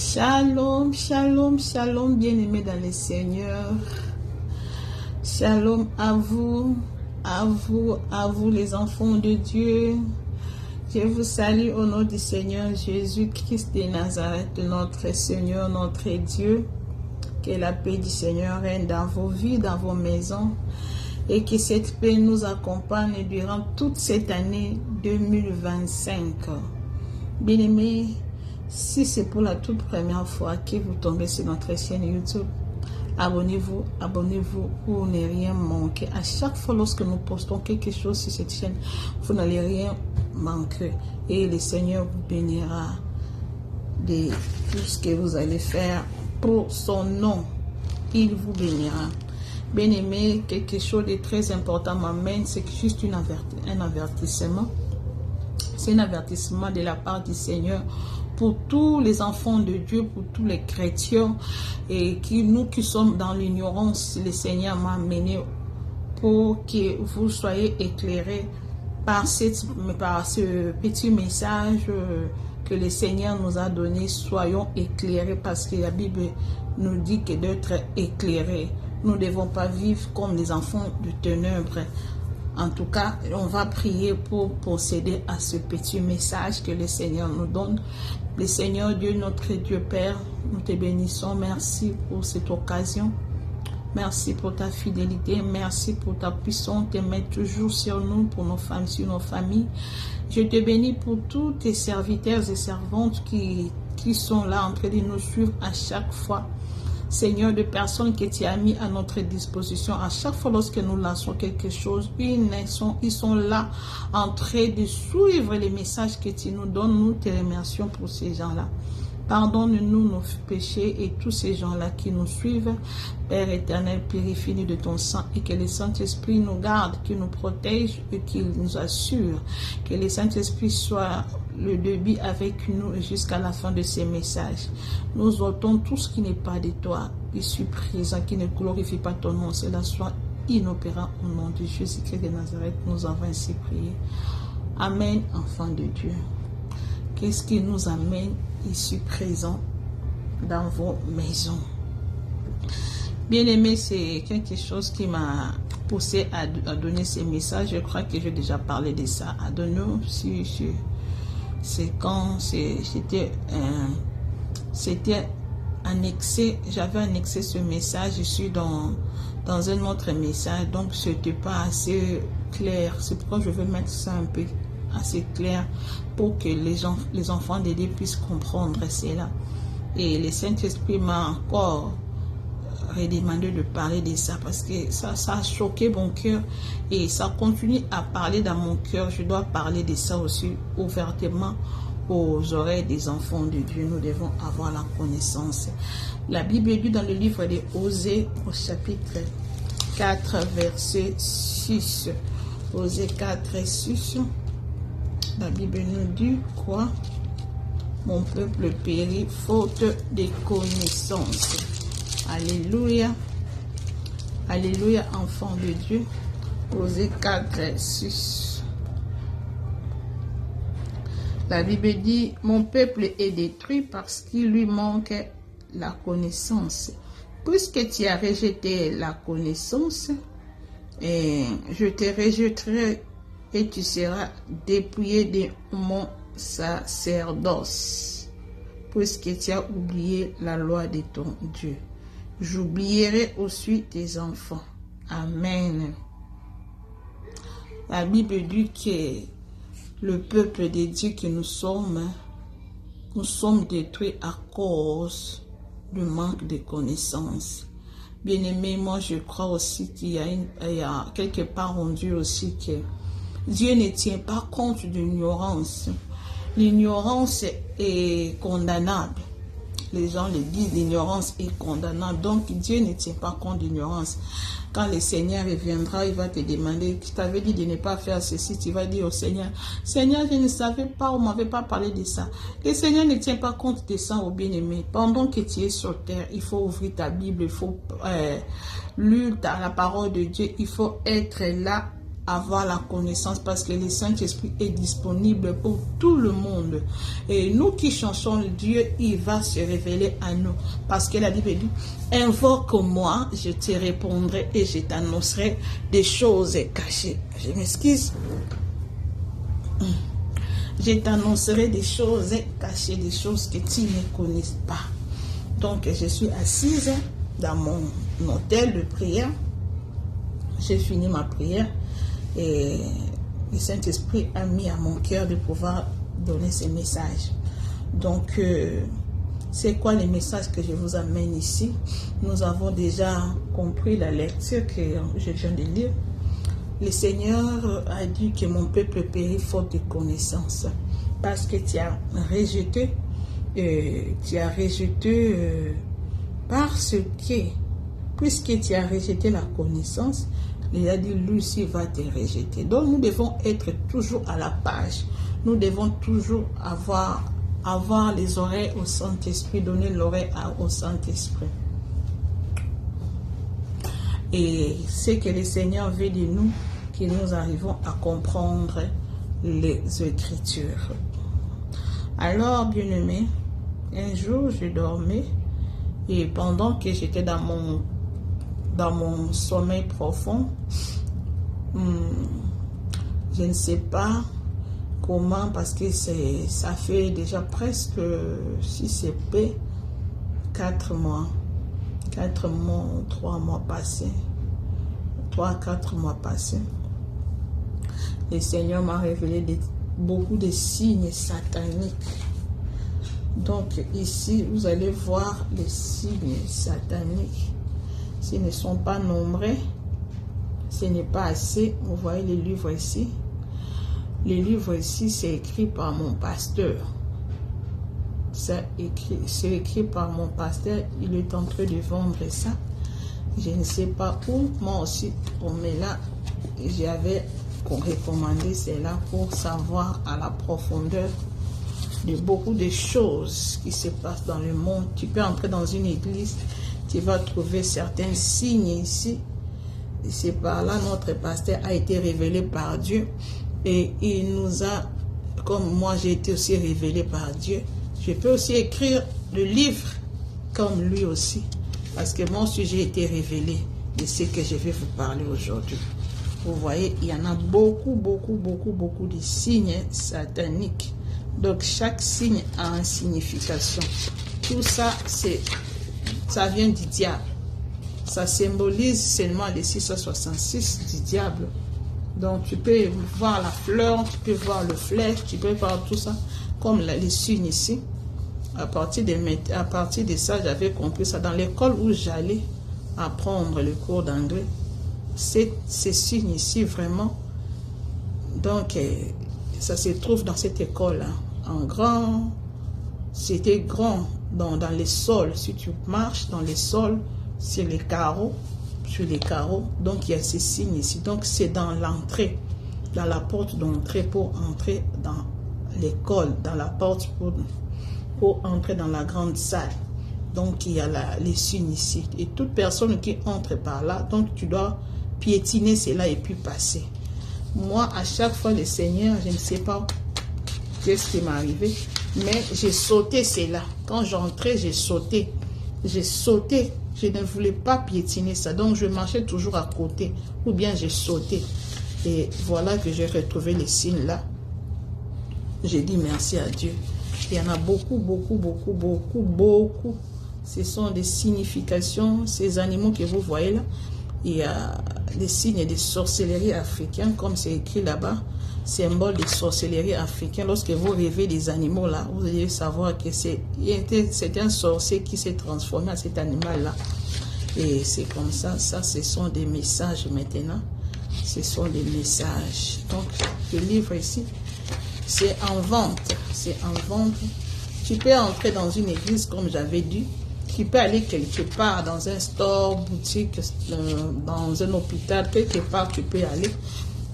Shalom, shalom, shalom, bien-aimés dans le Seigneur. Shalom à vous, les enfants de Dieu. Je vous salue au nom du Seigneur Jésus-Christ de Nazareth, notre Seigneur, notre Dieu. Que la paix du Seigneur règne dans vos vies, dans vos maisons, et que cette paix nous accompagne durant toute cette année 2025. Bien-aimés, si c'est pour la toute première fois que vous tombez sur notre chaîne YouTube, abonnez-vous pour ne rien manquer. À chaque fois lorsque nous postons quelque chose sur cette chaîne, vous n'allez rien manquer. Et le Seigneur vous bénira de tout ce que vous allez faire pour son nom. Il vous bénira. Bien-aimé, quelque chose de très important m'amène, c'est juste un avertissement. C'est un avertissement de la part du Seigneur pour tous les enfants de Dieu, pour tous les chrétiens, et nous qui sommes dans l'ignorance, le Seigneur m'a amené pour que vous soyez éclairés par ce petit message que le Seigneur nous a donné. Soyons éclairés, parce que la Bible nous dit que d'être éclairés. Nous ne devons pas vivre comme des enfants de ténèbres. En tout cas, on va prier pour procéder à ce petit message que le Seigneur nous donne. Le Seigneur Dieu, notre Dieu Père, nous te bénissons. Merci pour cette occasion. Merci pour ta fidélité. Merci pour ta puissance. Te mets toujours sur nous, pour nos femmes, sur nos familles. Je te bénis pour tous tes serviteurs et servantes qui sont là en train de nous suivre à chaque fois. Seigneur, de personnes que tu as mis à notre disposition. À chaque fois lorsque nous lançons quelque chose, ils sont là en train de suivre les messages que tu nous donnes. Nous te remercions pour ces gens-là. Pardonne-nous nos péchés et tous ces gens-là qui nous suivent. Père éternel, purifie-nous de ton sang et que le Saint-Esprit nous garde, qu'il nous protège et qu'il nous assure. Que le Saint-Esprit soit le début avec nous jusqu'à la fin de ces messages. Nous ôtons tout ce qui n'est pas de toi, qui suis présent, qui ne glorifie pas ton nom. Cela soit inopérant au nom de Jésus-Christ de Nazareth. Nous avons ainsi prié. Amen, enfants de Dieu. Qu'est-ce qui nous amène ici présent dans vos maisons? Bien-aimé, c'est quelque chose qui m'a poussé à donner ces messages. Je crois que j'ai déjà parlé de ça. À donner, c'est quand c'était annexé, j'avais annexé ce message. Je suis dans un autre message, donc c'était pas assez clair. C'est pourquoi je veux mettre ça un peu assez clair pour que les enfants de Dieu puissent comprendre cela. Et le Saint-Esprit m'a encore redemandé de parler de ça, parce que ça a choqué mon cœur et ça continue à parler dans mon cœur. Je dois parler de ça aussi ouvertement aux oreilles des enfants de Dieu. Nous devons avoir la connaissance. La Bible dit dans le livre de Osée au chapitre 4 verset 6. Osée 4 et 6. La Bible nous dit quoi? Mon peuple périt faute de connaissance. Alléluia. Alléluia, enfants de Dieu. Osée 4, 6. La Bible dit, mon peuple est détruit parce qu'il lui manque la connaissance. Puisque tu as rejeté la connaissance, je te rejetterai et tu seras dépouillé de mon sacerdoce. Puisque tu as oublié la loi de ton Dieu, j'oublierai aussi tes enfants. Amen. La Bible dit que le peuple de Dieu que nous sommes détruits à cause du manque de connaissances. Bien-aimé, moi je crois aussi qu'il y a quelque part en Dieu aussi que Dieu ne tient pas compte de l'ignorance. L'ignorance est condamnable. Les gens le disent, l'ignorance est condamnable. Donc Dieu ne tient pas compte de l'ignorance. Quand le Seigneur reviendra, il va te demander, tu t'avais dit de ne pas faire ceci, tu vas dire au Seigneur, Seigneur, je ne savais pas, on ne m'avait pas parlé de ça. Le Seigneur ne tient pas compte de ça, au bien-aimé. Pendant que tu es sur terre, il faut ouvrir ta Bible, il faut lire la parole de Dieu, il faut être là avoir la connaissance, parce que le Saint-Esprit est disponible pour tout le monde. Et nous qui cherchons Dieu, il va se révéler à nous. Parce que la Bible dit, invoque-moi, je te répondrai et je t'annoncerai des choses cachées. Je m'excuse. Je t'annoncerai des choses cachées, des choses que tu ne connais pas. Donc, je suis assise dans mon hôtel de prière. J'ai fini ma prière et le Saint-Esprit a mis à mon cœur de pouvoir donner ces messages. Donc, c'est quoi les messages que je vous amène ici? Nous avons déjà compris la lecture que je viens de lire. Le Seigneur a dit que mon peuple périt faute de connaissance, parce que tu as rejeté, parce que, puisque tu as rejeté la connaissance, il a dit, lui aussi va te rejeter. Donc nous devons être toujours à la page. Nous devons toujours avoir les oreilles au Saint-Esprit, donner l'oreille au Saint-Esprit. Et c'est que le Seigneur veut de nous, que nous arrivons à comprendre les Écritures. Alors, bien-aimé, un jour, je dormais et pendant que j'étais dans mon sommeil profond, je ne sais pas comment, parce que ça fait déjà presque, si c'est peu, 4 mois, 3 mois passés, 3-4 mois passés. Le Seigneur m'a révélé beaucoup de signes sataniques. Donc ici, vous allez voir les signes sataniques. S'ils ne sont pas nombreux, ce n'est pas assez. Vous voyez les livres ici. Les livres ici, c'est écrit par mon pasteur. C'est écrit par mon pasteur. Il est en train de vendre ça. Je ne sais pas où. Moi aussi, mais là, j'avais recommandé cela pour savoir à la profondeur de beaucoup de choses qui se passent dans le monde. Tu peux entrer dans une église, tu vas trouver certains signes ici. C'est par là notre pasteur a été révélé par Dieu. Et il nous a, comme moi j'ai été aussi révélé par Dieu, je peux aussi écrire le livre comme lui aussi. Parce que moi aussi j'ai été révélé de ce que je vais vous parler aujourd'hui. Vous voyez, il y en a beaucoup de signes sataniques. Donc chaque signe a une signification. Tout ça, ça vient du diable. Ça symbolise seulement les 666 du diable. Donc tu peux voir la fleur, tu peux voir le flèche, tu peux voir tout ça, comme les signes ici. À partir de ça, j'avais compris ça. Dans l'école où j'allais apprendre le cours d'anglais, ces signes ici, vraiment, donc ça se trouve dans cette école-là. En grand, c'était grand dans les sols. Si tu marches dans les sols, sur les carreaux, donc il y a ces signes ici. Donc c'est dans l'entrée, dans la porte d'entrée pour entrer dans l'école, dans la porte pour entrer dans la grande salle. Donc il y a les signes ici. Et toute personne qui entre par là, donc tu dois piétiner cela et puis passer. Moi, à chaque fois, le Seigneur, je ne sais pas qu'est-ce qui m'est arrivé, mais j'ai sauté cela. Quand j'entrais, j'ai sauté. J'ai sauté. Je ne voulais pas piétiner ça. Donc, je marchais toujours à côté. Ou bien, j'ai sauté. Et voilà que j'ai retrouvé les signes là. J'ai dit merci à Dieu. Il y en a beaucoup. Ce sont des significations. Ces animaux que vous voyez là. Il y a des signes de sorcellerie africaine, comme c'est écrit là-bas. Symbole de sorcellerie africaine. Lorsque vous rêvez des animaux là, vous allez savoir que c'est un sorcier qui s'est transformé en cet animal-là. Et c'est comme ça. Ça, ce sont des messages maintenant. Ce sont des messages. Donc, le livre ici, c'est en vente. C'est en vente. Tu peux entrer dans une église, comme j'avais dit. Tu peux aller quelque part, dans un store, boutique, dans un hôpital, quelque part tu peux aller.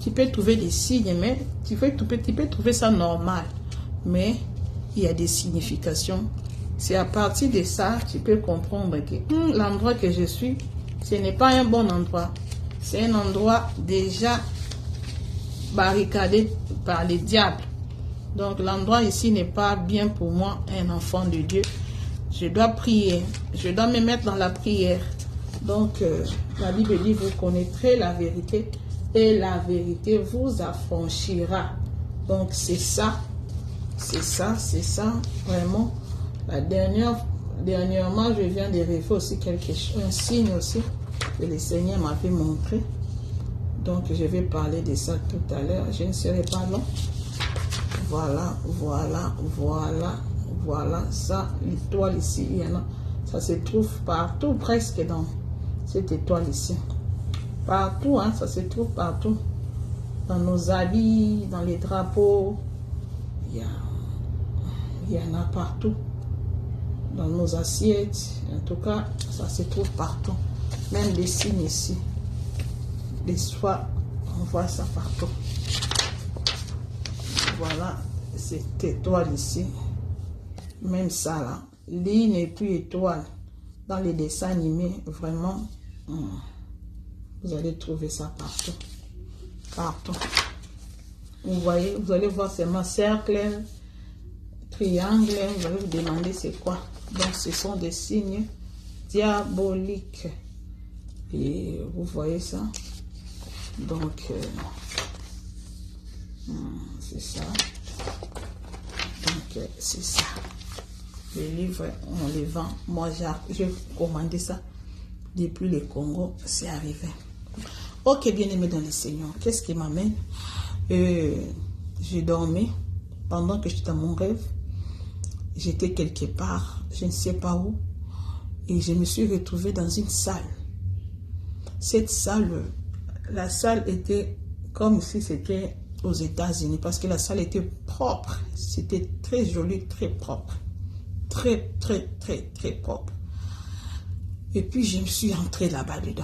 Tu peux trouver des signes, mais tu peux trouver ça normal. Mais il y a des significations. C'est à partir de ça, tu peux comprendre que l'endroit que je suis, ce n'est pas un bon endroit. C'est un endroit déjà barricadé par les diables. Donc l'endroit ici n'est pas bien pour moi, un enfant de Dieu. Je dois prier, je dois me mettre dans la prière. Donc la Bible dit, vous connaîtrez la vérité et la vérité vous affranchira. Donc c'est ça, vraiment. Dernièrement, je viens de rêver aussi un signe aussi que le Seigneur m'avait montré. Donc je vais parler de ça tout à l'heure, je ne serai pas long. Voilà, ça, l'étoile ici, il y en a, ça se trouve partout, presque dans cette étoile ici. Partout, hein, ça se trouve partout. Dans nos habits, dans les drapeaux, il y en a partout. Dans nos assiettes, en tout cas, ça se trouve partout. Même les signes ici. Les soirs, on voit ça partout. Voilà, cette étoile ici. Même ça là. Ligne et puis étoile. Dans les dessins animés, vraiment, vous allez trouver ça partout. Partout. Vous voyez, vous allez voir seulement cercle, triangle, vous allez vous demander c'est quoi. Donc ce sont des signes diaboliques. Et vous voyez ça. Donc c'est ça. Donc c'est ça. Les livres, on les vend. Moi, j'ai commandé ça depuis le Congo. C'est arrivé. Ok, bien aimé dans le Seigneur. Qu'est-ce qui m'amène? J'ai dormi. Pendant que j'étais dans mon rêve, j'étais quelque part, je ne sais pas où. Et je me suis retrouvée dans une salle. Cette salle, la salle était comme si c'était aux États-Unis. Parce que la salle était propre. C'était très joli, très propre. Très propre. Et puis je me suis entrée là-bas dedans.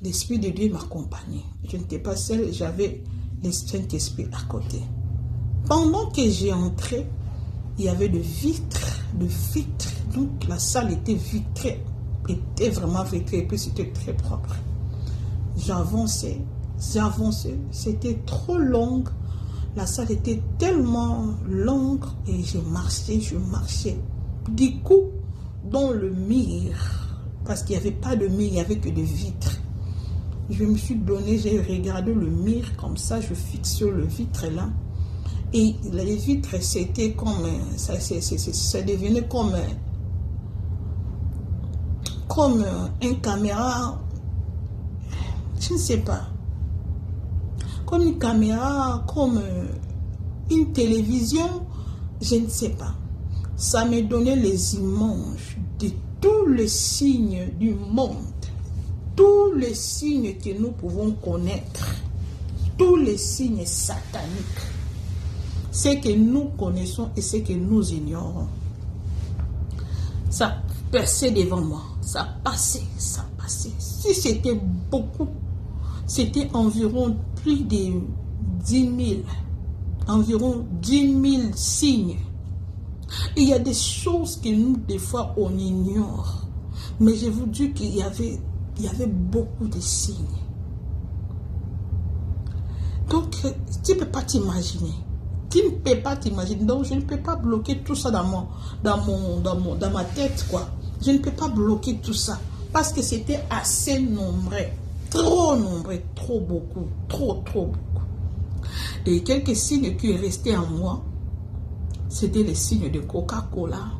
L'Esprit de Dieu m'accompagnait. Je n'étais pas seule, j'avais le Saint-Esprit à côté. Pendant que j'ai entré, il y avait des vitres. Donc la salle était vitrée. Était vraiment vitrée. Et puis c'était très propre. J'avançais. C'était trop long. La salle était tellement longue et je marchais. Du coup, dans le mur, parce qu'il n'y avait pas de mur, il n'y avait que des vitres. Je me suis donné, j'ai regardé le mur comme ça, je fixe sur le vitre là. Et les vitres, c'était comme, ça devenait comme une caméra, je ne sais pas. Comme une caméra, comme une télévision, je ne sais pas. Ça me donnait les images de tous les signes du monde. Tous les signes que nous pouvons connaître. Tous les signes sataniques. Ce que nous connaissons et ce que nous ignorons. Ça passait devant moi. Ça passait. Si c'était beaucoup, c'était environ plus de 10 000. Environ 10 000 signes. Et il y a des choses que nous, des fois, on ignore. Mais je vous dis qu'il y avait beaucoup de signes. Donc, tu ne peux pas t'imaginer. Tu ne peux pas t'imaginer. Donc, je ne peux pas bloquer tout ça dans ma tête, quoi. Je ne peux pas bloquer tout ça. Parce que c'était assez nombreux. Trop nombreux. Trop beaucoup. Trop beaucoup. Et quelques signes qui sont restés en moi, c'était les signes de Coca-Cola.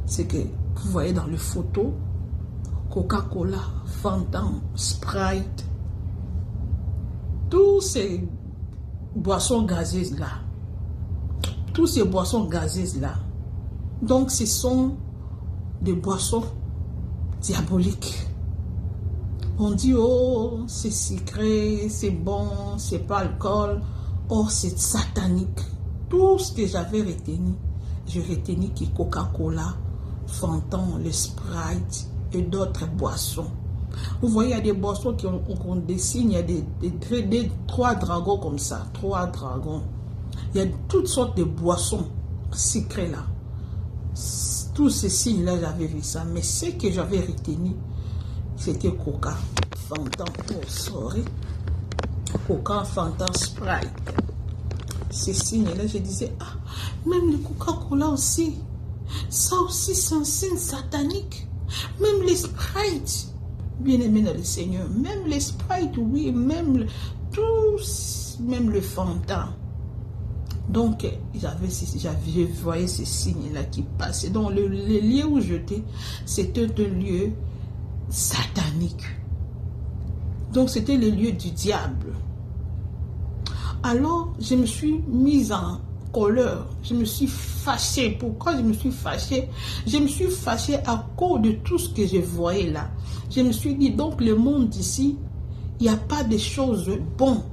C'est que vous voyez dans les photos, Coca-Cola, Fanta, Sprite, tous ces boissons gazeuses là. Donc ce sont des boissons diaboliques. On dit, oh, c'est sucré, c'est bon, c'est pas alcool. Oh, c'est satanique. Tout ce que j'avais retenu, je retenais que Coca-Cola, Fanta, le Sprite et d'autres boissons. Vous voyez, il y a des boissons qu'on dessine, il y a des 3 dragons comme ça, 3 dragons. Il y a toutes sortes de boissons sucrées là. Tous ces signes-là, j'avais vu ça. Mais ce que j'avais retenu, c'était Coca, Fanta, oh sorry. Coca, Fanta, Sprite. Ces signes-là, je disais, ah, même le Coca-Cola aussi, ça aussi c'est un signe satanique. Même les Sprite, bien aimé dans le Seigneur, même les Sprite, oui, même tous, même le Fanta. Donc, je voyais ces signes-là qui passaient. Donc, le lieu où j'étais, c'était un lieu satanique. Donc, c'était le lieu du diable. Alors, je me suis mise en colère. Je me suis fâchée. Pourquoi je me suis fâchée? Je me suis fâchée à cause de tout ce que je voyais là. Je me suis dit, donc, le monde d'ici, il n'y a pas de choses bonnes.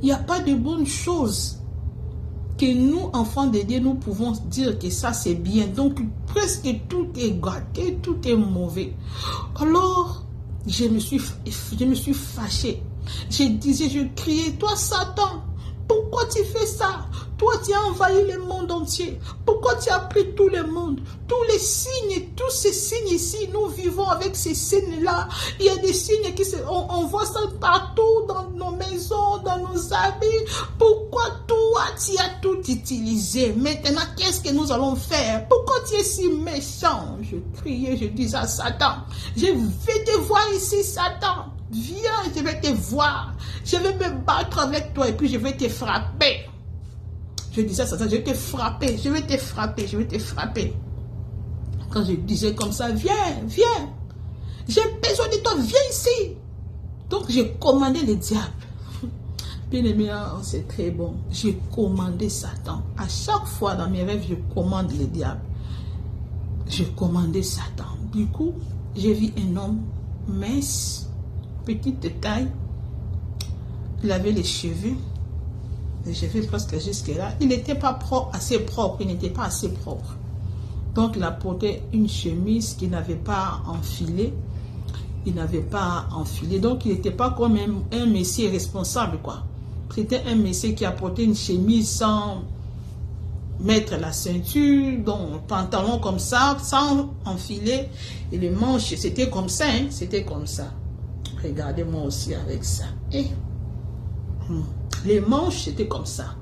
Il n'y a pas de bonnes choses que nous, enfants de Dieu, nous pouvons dire que ça, c'est bien. Donc, presque tout est gâté, tout est mauvais. Alors, je me suis fâchée. Je disais, je criais, toi, Satan, pourquoi tu fais ça? Toi, tu as envahi le monde entier. Pourquoi tu as pris tout le monde? Tous les signes, tous ces signes ici, nous vivons avec ces signes-là. Il y a des signes qui on voit ça partout dans nos maisons, dans nos habits. Pourquoi toi, tu as tout utilisé? Maintenant, qu'est-ce que nous allons faire? Pourquoi tu es si méchant? Je criais, je disais à Satan, je vais te voir ici, Satan. Viens, je vais te voir. Je vais me battre avec toi et puis je vais te frapper. Je disais à Satan, je vais te frapper, je vais te frapper, je vais te frapper. Quand je disais comme ça, viens, viens. J'ai besoin de toi, viens ici. Donc j'ai commandé le diable. Bien aimé, c'est très bon. J'ai commandé Satan. À chaque fois dans mes rêves, je commande le diable. Je commandais Satan. Du coup, j'ai vu un homme mince, petite taille. Il avait les cheveux presque jusque là. Il n'était pas assez propre. Il n'était pas assez propre. Donc, il a porté une chemise qu'il n'avait pas enfilée. Il n'avait pas enfilé. Donc, il n'était pas comme un messier responsable, quoi. C'était un messier qui a porté une chemise sans mettre la ceinture, donc pantalon comme ça, sans enfiler. Et les manches, c'était comme ça, hein? C'était comme ça. Regardez-moi aussi avec ça. Et les manches, c'était comme ça.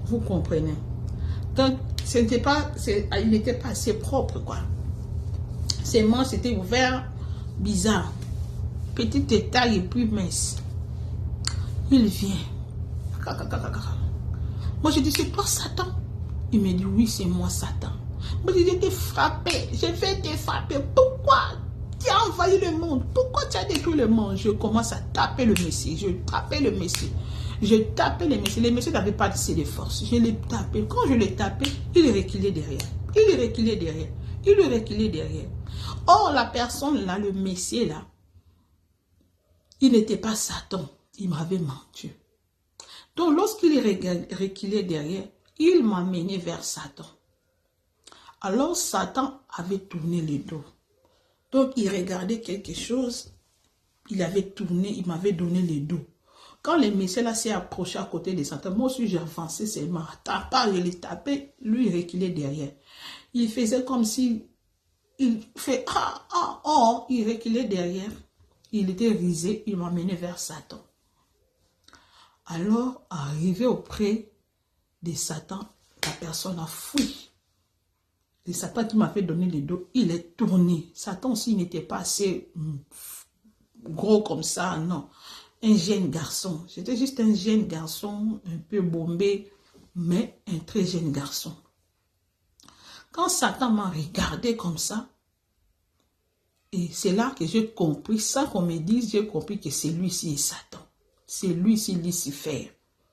Vous comprenez? Donc, il n'était pas assez propre, quoi. Ses manches étaient ouvertes, bizarre. Petite taille et plus mince. Il vient. Moi, je dis, c'est toi, Satan? Il me dit, oui, c'est moi, Satan. Moi, je dis, je vais te frapper. Je vais te frapper. Pourquoi tu as envahi le monde? Pourquoi tu as détruit le monde? Je commence à taper le messie. Je tapais le messie. Je tapais le messie. Le messie n'avait pas de force. Je l'ai tapé. Quand je l'ai tapé, il reculait derrière. Il reculait derrière. Il reculait derrière. Or, la personne là, le messie là, il n'était pas Satan. Il m'avait menti. Donc, lorsqu'il reculait derrière, il m'a mené vers Satan. Alors, Satan avait tourné le dos. Donc, il regardait quelque chose. Il avait tourné, il m'avait donné le dos. Quand le monsieur là s'est approché à côté de Satan, moi aussi j'ai avancé seulement. Je l'ai tapé, lui il reculait derrière. Il faisait comme si, il fait il reculait derrière. Il était risé, il m'a mené vers Satan. Alors, arrivé auprès de Satan, la personne a fui. Et Satan qui m'a fait donner le dos, il est tourné. Satan aussi n'était pas assez gros comme ça, non. Un jeune garçon. J'étais juste un jeune garçon, un peu bombé, mais un très jeune garçon. Quand Satan m'a regardé comme ça, et c'est là que j'ai compris, sans qu'on me dise, j'ai compris que c'est lui-ci est Satan. C'est lui-ci Lucifer.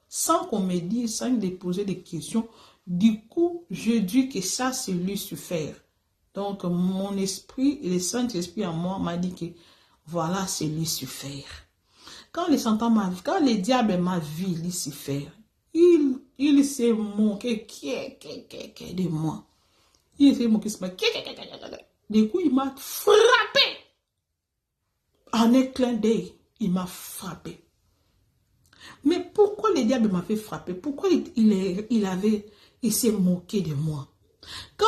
Sans qu'on me dise, sans me poser des questions, du coup, je dis que ça, c'est Lucifer. Donc, mon esprit, le Saint-Esprit en moi m'a dit que voilà, c'est Lucifer. Quand le diable m'a vu Lucifer, il s'est moqué de moi. Il s'est moqué de moi. Du coup, il m'a frappé. En un clin d'œil, il m'a frappé. Mais pourquoi le diable m'a fait frapper? Pourquoi il s'est moqué de moi? Quand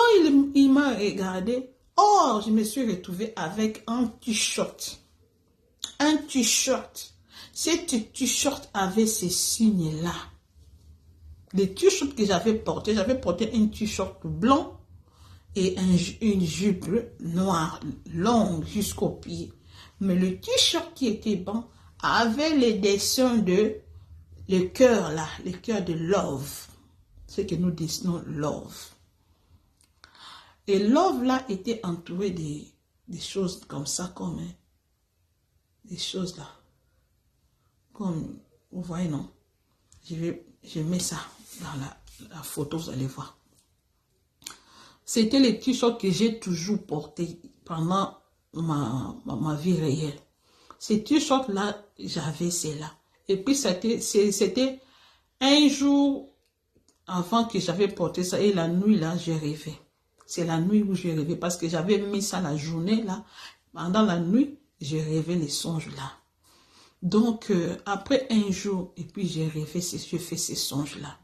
il m'a regardé, je me suis retrouvée avec un t-shirt. Un t-shirt. Cette t-shirt avait ces signes-là. Les t-shirts que j'avais porté un t-shirt blanc et une jupe noire, longue jusqu'au pied. Mais le t-shirt qui était blanc avait les dessins de le cœur là, le cœur de love. Ce que nous dessinons love. Et love là était entouré des choses comme ça, comme des choses là. Comme, vous voyez, non? Je mets ça dans la photo, vous allez voir. C'était les t-shirts que j'ai toujours portés pendant ma vie réelle. Ces t-shirts là, j'avais celle-là. Et puis c'était un jour avant que j'avais porté ça. Et la nuit là, j'ai rêvé. C'est la nuit où j'ai rêvé. Parce que j'avais mis ça la journée là. Pendant la nuit, j'ai rêvé les songes là. Donc, après un jour, et puis j'ai rêvé, j'ai fait ces songes-là.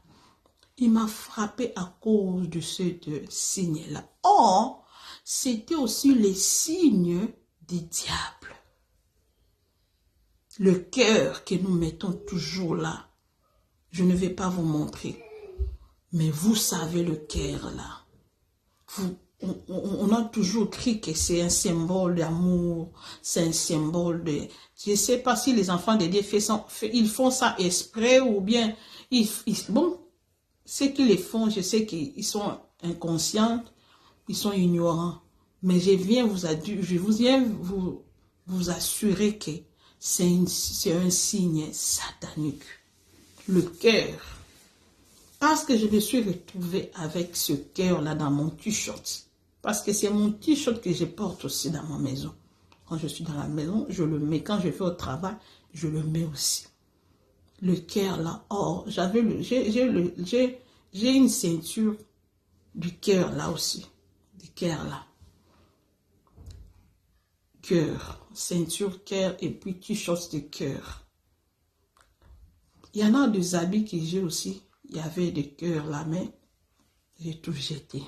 Il m'a frappé à cause de ces deux signes-là. Or, c'était aussi les signes du diable. Le cœur que nous mettons toujours là. Je ne vais pas vous montrer. Mais vous savez le cœur là. On a toujours cru que c'est un symbole d'amour, c'est un symbole de... Je ne sais pas si les enfants de Dieu ils font ça exprès ou bien... Bon, ceux qui les font, je sais qu'ils sont inconscients, ils sont ignorants. Mais je viens vous assurer que c'est un signe satanique. Le cœur. Parce que je me suis retrouvée avec ce cœur-là dans mon t-shirt. Parce que c'est mon t-shirt que je porte aussi dans ma maison. Quand je suis dans la maison, je le mets. Quand je vais au travail, je le mets aussi. Le cœur là, oh, j'ai une ceinture du cœur là aussi. Du cœur là. Cœur, ceinture, cœur et puis t-shirt de cœur. Il y en a des habits que j'ai aussi. Il y avait des cœurs là, mais j'ai tout jeté.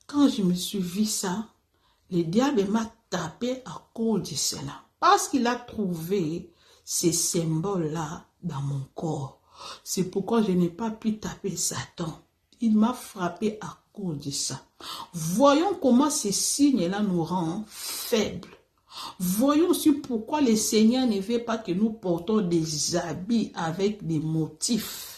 Quand je me suis vu ça, le diable m'a tapé à cause de cela. Parce qu'il a trouvé ces symboles-là dans mon corps. C'est pourquoi je n'ai pas pu taper Satan. Il m'a frappé à cause de ça. Voyons comment ces signes-là nous rendent faibles. Voyons aussi pourquoi le Seigneur ne veut pas que nous portons des habits avec des motifs.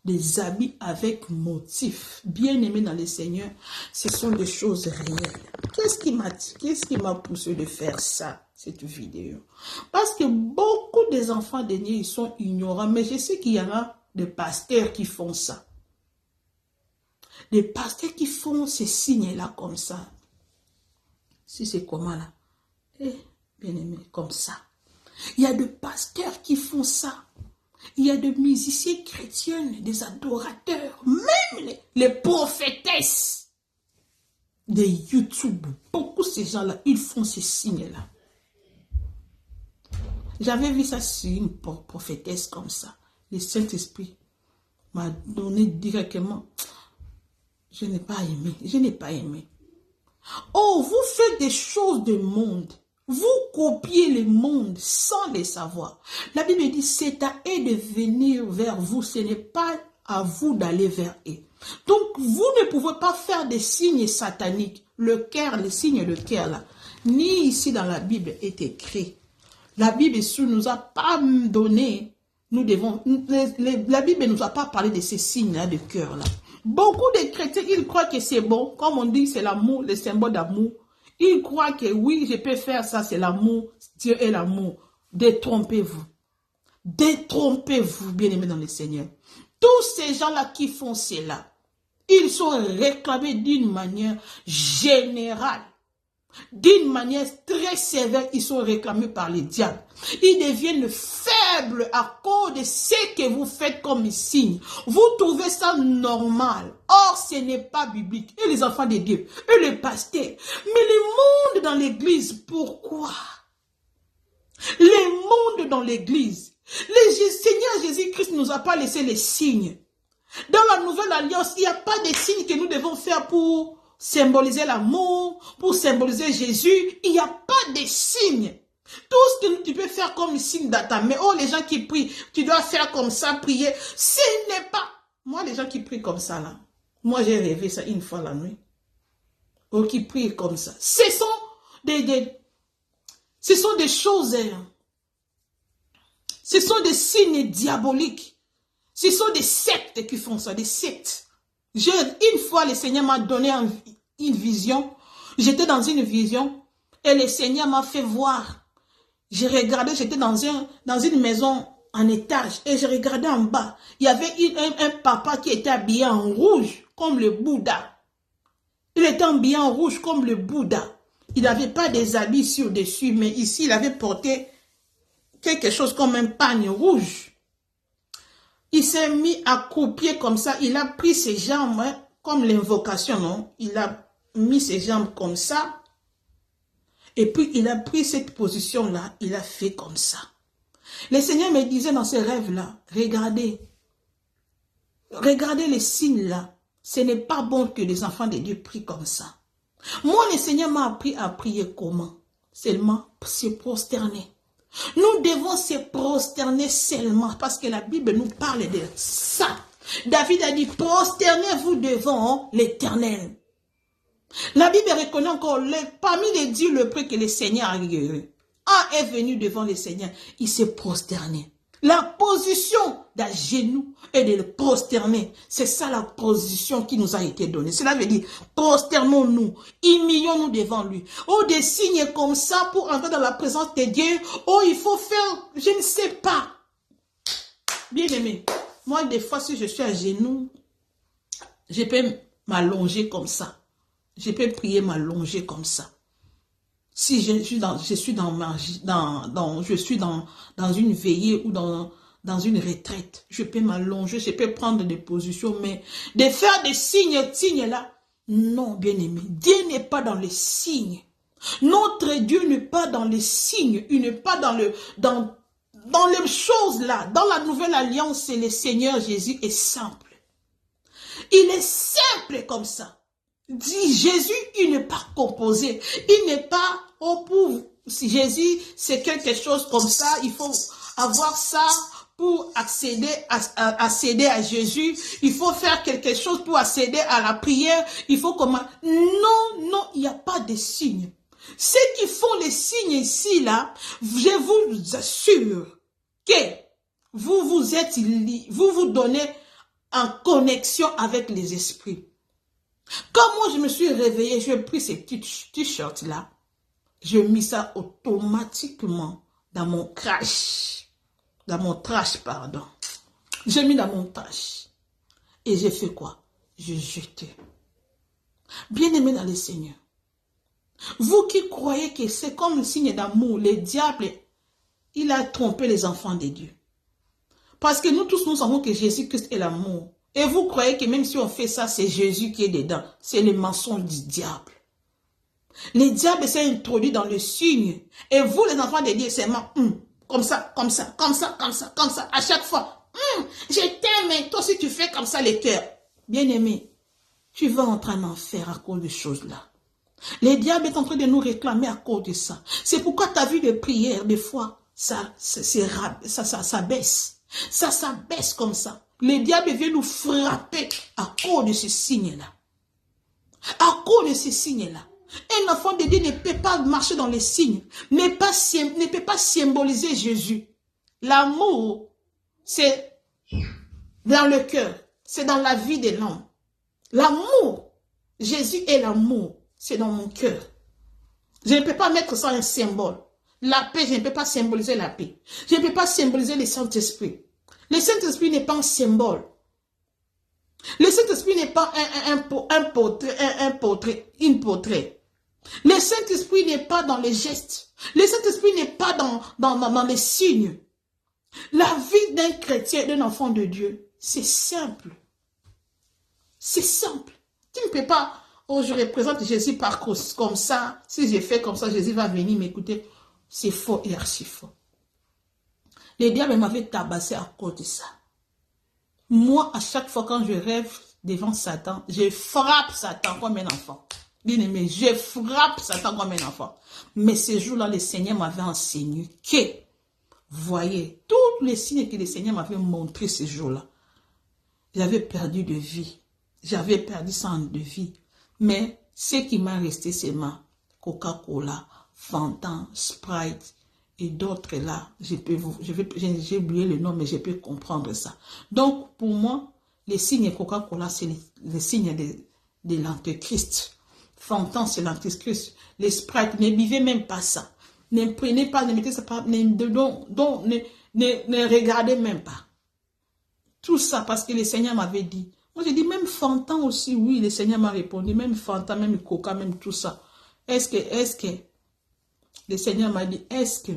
Des habits avec motifs. Bien-aimés dans le Seigneur, ce sont des choses réelles. Qu'est-ce qui m'a poussé de faire ça, cette vidéo? Parce que beaucoup des enfants de Dieu, ils sont ignorants. Mais je sais qu'il y en a des pasteurs qui font ça. Des pasteurs qui font ces signes-là comme ça. Si c'est comment là? Bien-aimé, comme ça. Il y a des pasteurs qui font ça. Il y a des musiciens chrétiens, des adorateurs, même les prophétesses de YouTube. Beaucoup de ces gens-là, ils font ces signes-là. J'avais vu ça sur une prophétesse comme ça. Le Saint-Esprit m'a donné directement. Je n'ai pas aimé. Je n'ai pas aimé. Oh, vous faites des choses du monde. Vous copiez le monde sans le savoir. La Bible dit, c'est à eux de venir vers vous. Ce n'est pas à vous d'aller vers eux. Donc, vous ne pouvez pas faire des signes sataniques. Le cœur, les signes de cœur là. Ni ici dans la Bible est écrit. La Bible ne nous a pas donné. La Bible ne nous a pas parlé de ces signes-là de cœur là. Beaucoup de chrétiens, ils croient que c'est bon. Comme on dit, c'est l'amour, le symbole d'amour. Ils croient que oui, je peux faire ça, c'est l'amour. Dieu est l'amour. Détrompez-vous. Détrompez-vous, bien-aimés dans le Seigneur. Tous ces gens-là qui font cela, ils sont réclamés d'une manière générale. D'une manière très sévère, ils sont réclamés par les diables. Ils deviennent faibles à cause de ce que vous faites comme signe. Vous trouvez ça normal. Or, ce n'est pas biblique. Et les enfants de Dieu, et les pasteurs. Mais le monde dans l'église, pourquoi? Le monde dans l'église. Le Seigneur Jésus-Christ ne nous a pas laissé les signes. Dans la nouvelle alliance, il n'y a pas de signes que nous devons faire pour symboliser l'amour, pour symboliser Jésus. Il n'y a pas de signes. Tout ce que tu peux faire comme signe dans ta main. Oh, les gens qui prient, tu dois faire comme ça, prier. Ce n'est pas... Moi, les gens qui prient comme ça, là, moi, j'ai rêvé ça une fois la nuit. Oh, qui prient comme ça. Ce sont des choses... Ce sont des signes diaboliques. Ce sont des sectes qui font ça, des sectes. Une fois, le Seigneur m'a donné une vision. J'étais dans une vision et le Seigneur m'a fait voir. J'ai regardé, j'étais dans une maison en étage et j'ai regardé en bas. Il y avait un papa qui était habillé en rouge comme le Bouddha. Il était habillé en rouge comme le Bouddha. Il n'avait pas des habits sur-dessus, mais ici, il avait porté quelque chose comme un pagne rouge. Il s'est mis à couper comme ça. Il a pris ses jambes, hein, comme l'invocation, non? Il a mis ses jambes comme ça. Et puis, il a pris cette position-là. Il a fait comme ça. Le Seigneur me disait dans ces rêves-là, regardez. Regardez les signes-là. Ce n'est pas bon que les enfants de Dieu prient comme ça. Moi, le Seigneur m'a appris à prier comment? Seulement se prosterner. Nous devons se prosterner seulement parce que la Bible nous parle de ça. David a dit, prosternez-vous devant l'Éternel. La Bible reconnaît encore, parmi les dieux le prix que le Seigneur a guéri. Un est venu devant le Seigneur, il s'est prosterné. La position d'un genou et de le prosterner, c'est ça la position qui nous a été donnée. Cela veut dire, prosternons-nous, humilions-nous devant lui. Oh, des signes comme ça pour entrer dans la présence de Dieu. Oh, il faut faire, je ne sais pas. Bien aimé, moi des fois si je suis à genoux, je peux m'allonger comme ça. Je peux prier m'allonger comme ça. Si je suis dans une veillée ou dans une retraite, je peux m'allonger, je peux prendre des positions, mais de faire des signes là, non, bien-aimé. Dieu n'est pas dans les signes. Notre Dieu n'est pas dans les signes, il n'est pas dans les choses là. Dans la nouvelle alliance, le Seigneur Jésus est simple. Il est simple comme ça. Dit Jésus, il n'est pas composé. Il n'est pas, oh pauvre, si Jésus, c'est quelque chose comme ça, il faut avoir ça pour accéder à Jésus. Il faut faire quelque chose pour accéder à la prière. Il faut comment? Non, il n'y a pas de signes. Ceux qui font les signes ici, là, je vous assure que vous vous donnez en connexion avec les esprits. Quand moi je me suis réveillée, j'ai pris ces petits t-shirts là, j'ai mis ça automatiquement dans mon trash. J'ai mis dans mon trash. Et j'ai fait quoi? J'ai jeté. Bien-aimé dans le Seigneur, vous qui croyez que c'est comme un signe d'amour, le diable, il a trompé les enfants de Dieu. Parce que nous tous, nous savons que Jésus-Christ est l'amour. Et vous croyez que même si on fait ça, c'est Jésus qui est dedans. C'est le mensonge du diable. Le diable s'est introduit dans le signe. Et vous, les enfants de Dieu, c'est comme ça, à chaque fois. Je t'aime, toi si tu fais comme ça les cœurs. Bien-aimé, tu vas entrer en enfer à cause de choses là. Le diable est en train de nous réclamer à cause de ça. C'est pourquoi tu as vu les prières, des fois, ça baisse. Ça baisse comme ça. Le diable vient nous frapper à cause de ce signe-là. À cause de ce signe-là. Un enfant de Dieu ne peut pas marcher dans les signes, ne peut pas symboliser Jésus. L'amour, c'est dans le cœur, c'est dans la vie de l'homme. L'amour, Jésus est l'amour, c'est dans mon cœur. Je ne peux pas mettre ça en symbole. La paix, je ne peux pas symboliser la paix. Je ne peux pas symboliser le Saint-Esprit. Le Saint-Esprit n'est pas un symbole. Le Saint-Esprit n'est pas un portrait. Le Saint-Esprit n'est pas dans les gestes. Le Saint-Esprit n'est pas dans les signes. La vie d'un chrétien, d'un enfant de Dieu, c'est simple. C'est simple. Tu ne peux pas, oh, je représente Jésus par comme ça. Si j'ai fait comme ça, Jésus va venir m'écouter. C'est faux et archi faux. Le diable m'avait tabassé à cause de ça. Moi, à chaque fois quand je rêve devant Satan, je frappe Satan comme un enfant. Bien aimé, je frappe Satan comme un enfant. Mais ce jour-là, le Seigneur m'avait enseigné que, voyez, tous les signes que le Seigneur m'avait montré ce jour-là, j'avais perdu de vie. J'avais perdu 100 de vie. Mais ce qui m'a resté, c'est ma Coca-Cola, Fanta, Sprite et d'autres là. J'ai oublié le nom, mais je peux comprendre ça. Donc, pour moi, les signes Coca-Cola, c'est les signes de l'Antéchrist. Fanta, c'est l'Antéchrist. Les Sprite, ne buvez même pas ça. Ne prenez pas, ne mettez ça pas, ne regardez même pas. Tout ça parce que le Seigneur m'avait dit. Moi, j'ai dit, même Fanta aussi, oui, le Seigneur m'a répondu, même Fanta, même Coca, même tout ça. Est-ce que, le Seigneur m'a dit, est-ce que,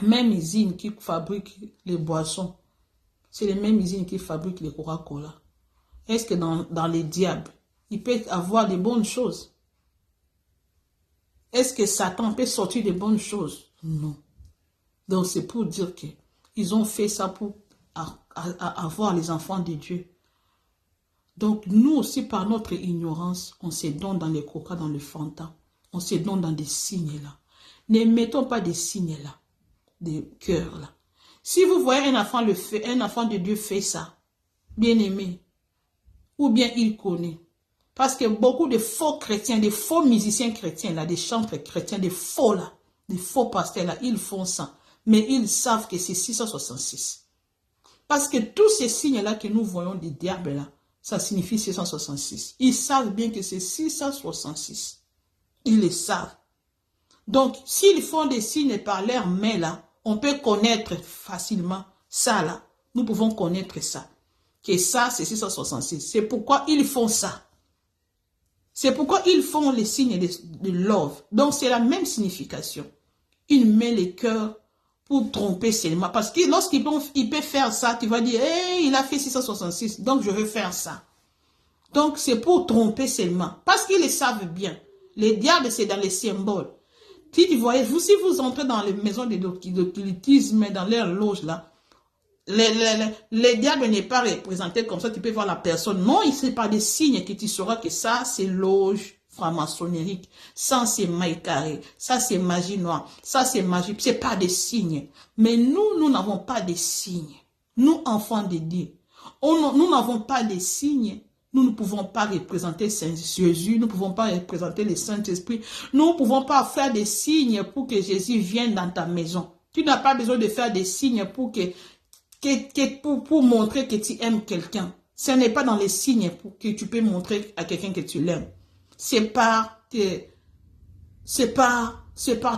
même usine qui fabrique les boissons, c'est les mêmes usines qui fabriquent les Coca-Cola. Est-ce que dans les diables, il peut avoir des bonnes choses? Est-ce que Satan peut sortir des bonnes choses? Non. Donc, c'est pour dire que ils ont fait ça pour avoir les enfants de Dieu. Donc, nous aussi, par notre ignorance, on se donne dans les coca, dans le Fanta. On se donne dans des signes là. Ne mettons pas des signes là, des cœurs là. Si vous voyez un enfant de Dieu fait ça, bien aimé, ou bien il connaît. Parce que beaucoup de faux chrétiens, des faux musiciens chrétiens là, des chantres chrétiens, des faux là, des faux pasteurs là, ils font ça. Mais ils savent que c'est 666. Parce que tous ces signes là que nous voyons des diables là, ça signifie 666. Ils savent bien que c'est 666. Ils le savent. Donc, s'ils font des signes par leurs mains là, on peut connaître facilement ça là. Nous pouvons connaître ça. Que ça, c'est 666. C'est pourquoi ils font ça. C'est pourquoi ils font les signes de love. Donc, c'est la même signification. Ils mettent les cœurs pour tromper seulement. Parce que lorsqu'il peut faire ça, tu vas dire, hey, il a fait 666, donc je veux faire ça. Donc, c'est pour tromper seulement. Parce qu'ils le savent bien. Les diables, c'est dans les symboles. Si tu voyez, si vous entrez dans les maisons d'occultisme, dans leurs loges là, les diables n'est pas représenté comme ça, tu peux voir la personne. Non, c'est pas des signes que tu sauras que ça, c'est loge franc-maçonnique. Ça, c'est maille carré. Ça, c'est magie noire. Ça, c'est magie. C'est pas des signes. Mais nous n'avons pas de signes. Nous, enfants de Dieu. Nous n'avons pas de signes. Nous ne pouvons pas représenter Saint Jésus. Nous ne pouvons pas représenter le Saint-Esprit. Nous ne pouvons pas faire des signes pour que Jésus vienne dans ta maison. Tu n'as pas besoin de faire des signes pour montrer que tu aimes quelqu'un. Ce n'est pas dans les signes pour que tu peux montrer à quelqu'un que tu l'aimes. C'est par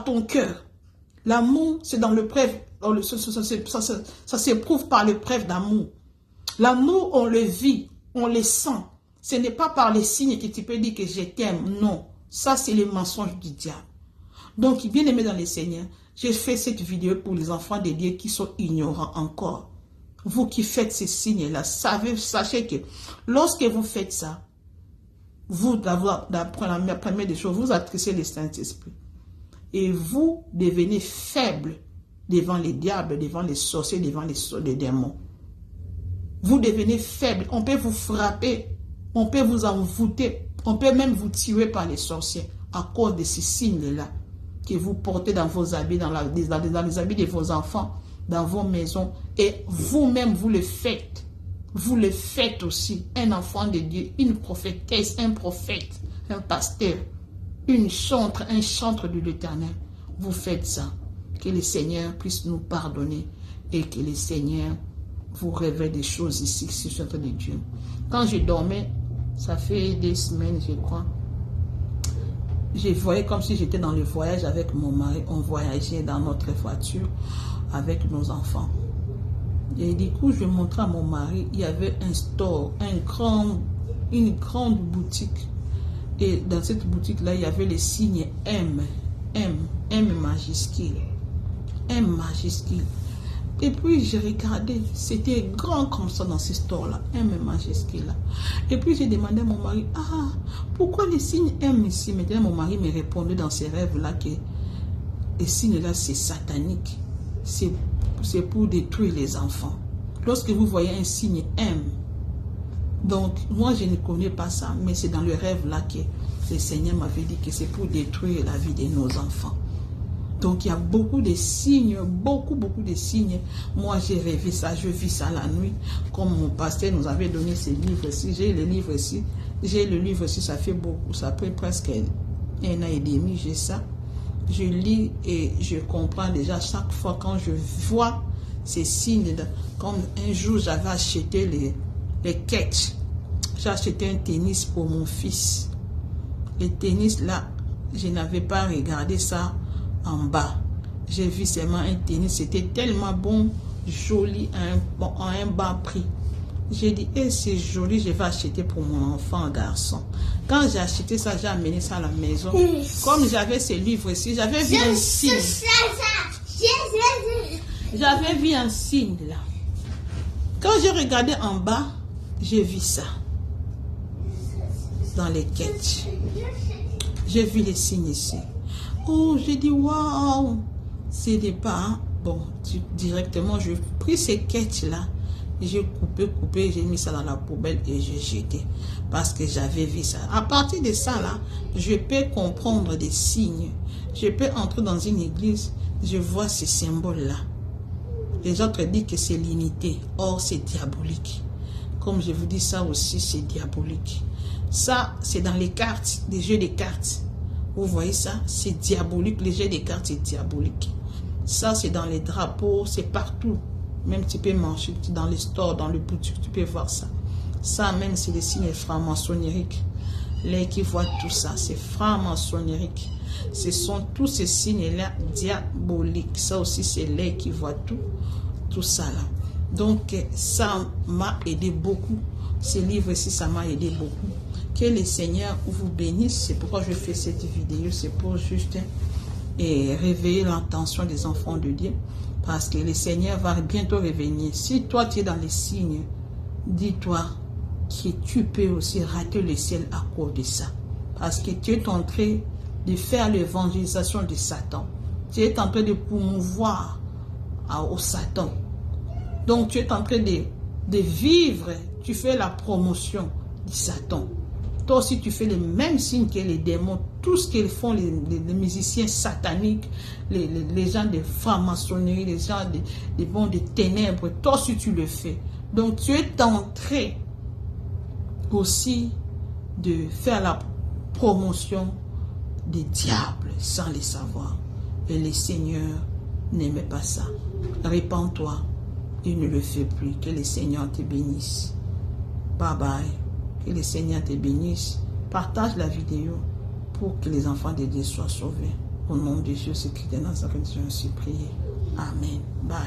ton cœur. L'amour, c'est dans le preuve. Ça s'éprouve par le preuve d'amour. L'amour, on le vit, on le sent. Ce n'est pas par les signes que tu peux dire que je t'aime. Non, ça c'est le mensonge du diable. Donc, bien aimé dans le Seigneur, j'ai fait cette vidéo pour les enfants de Dieu qui sont ignorants encore. Vous qui faites ces signes-là, sachez que lorsque vous faites ça, vous, la première des choses, vous attristez le Saint-Esprit. Et vous devenez faible devant les diables, devant les sorciers, devant les démons. Vous devenez faible. On peut vous frapper, on peut vous envoûter, on peut même vous tuer par les sorciers à cause de ces signes-là que vous portez dans vos habits, dans les habits de vos enfants, dans vos maisons. Et vous-même, vous le faites. Vous le faites aussi. Un enfant de Dieu, une prophétesse, un prophète, un pasteur, un chantre de l'Éternel. Vous faites ça. Que le Seigneur puisse nous pardonner et que le Seigneur vous révèle des choses ici sur le de Dieu. Quand je dormais, ça fait des semaines, je crois, je voyais comme si j'étais dans le voyage avec mon mari. On voyageait dans notre voiture avec nos enfants. Et du coup, je montrais à mon mari, il y avait un store, une grande boutique. Et dans cette boutique-là, il y avait les signes M majuscule. M majuscule. Et puis, j'ai regardé, c'était grand comme ça dans ce store-là, M majuscule là. Et puis, j'ai demandé à mon mari, pourquoi les signes M ici? Maintenant, mon mari me répondait dans ses rêves-là que les signes-là, c'est satanique. C'est pour détruire les enfants. Lorsque vous voyez un signe M, Donc, moi, je ne connais pas ça, mais c'est dans le rêve là que le Seigneur m'avait dit que c'est pour détruire la vie de nos enfants. Donc, il y a beaucoup de signes, beaucoup de signes. Moi, j'ai rêvé ça, je vis ça la nuit. Comme mon pasteur nous avait donné ces livres-ci, j'ai le livre ici. J'ai le livre ici, ça fait beaucoup, ça fait presque 1 an et demi, j'ai ça. Je lis et je comprends déjà chaque fois quand je vois ces signes. Comme un jour, j'avais acheté les catchs. J'ai acheté un tennis pour mon fils. Le tennis là, je n'avais pas regardé ça en bas. J'ai vu seulement un tennis, c'était tellement bon, joli, à un bas prix. J'ai dit, eh, c'est joli, je vais acheter pour mon enfant garçon. Quand j'ai acheté ça, j'ai amené ça à la maison. Comme j'avais ces livres-ci, j'avais vu un signe. J'avais vu un signe là. Quand j'ai regardé en bas, j'ai vu ça. Dans les quêtes. J'ai vu les signes ici. Oh, j'ai dit, waouh, c'est des pas. Bon, directement, j'ai pris ces quêtes-là. J'ai coupé, j'ai mis ça dans la poubelle et j'ai jeté. Parce que j'avais vu ça. À partir de ça, là, je peux comprendre des signes. Je peux entrer dans une église, je vois ces symboles-là. Les autres disent que c'est l'unité. Or, c'est diabolique. Comme je vous dis, ça aussi, c'est diabolique. Ça, c'est dans les cartes, des jeux de cartes. Vous voyez ça? C'est diabolique. Les jeux de cartes, c'est diabolique. Ça, c'est dans les drapeaux, c'est partout. Même tu peux manger dans les stores, dans le boutique, tu peux voir ça. Ça, même, c'est les signes francs-maçonneriques. Les qui voient tout ça, c'est franc-maçonnerique. Ce sont tous ces signes-là diaboliques. Ça aussi, c'est les qui voient tout ça là. Donc, ça m'a aidé beaucoup. Ces livres-ci, ça m'a aidé beaucoup. Que le Seigneur vous bénisse. C'est pourquoi je fais cette vidéo. C'est pour juste réveiller l'attention des enfants de Dieu. Parce que le Seigneur va bientôt revenir. Si toi, tu es dans les signes, dis-toi que tu peux aussi rater le ciel à cause de ça. Parce que tu es en train de faire l'évangélisation de Satan. Tu es en train de promouvoir au Satan. Donc, tu es en train de vivre, tu fais la promotion de Satan. Toi aussi, tu fais les mêmes signes que les démons, tout ce qu'ils font, les musiciens sataniques, les gens de franc-maçonnerie, les gens de ténèbres, toi aussi, tu le fais. Donc, tu es en train aussi de faire la promotion des diables sans les savoir. Et le Seigneur n'aimait pas ça. Répands-toi. Il ne le fait plus. Que le Seigneur te bénisse. Bye bye. Que le Seigneur te bénisse. Partage la vidéo pour que les enfants de Dieu soient sauvés. Au nom de Jésus, c'est qui est dans sa religion, je suis prié. Amen. Bye.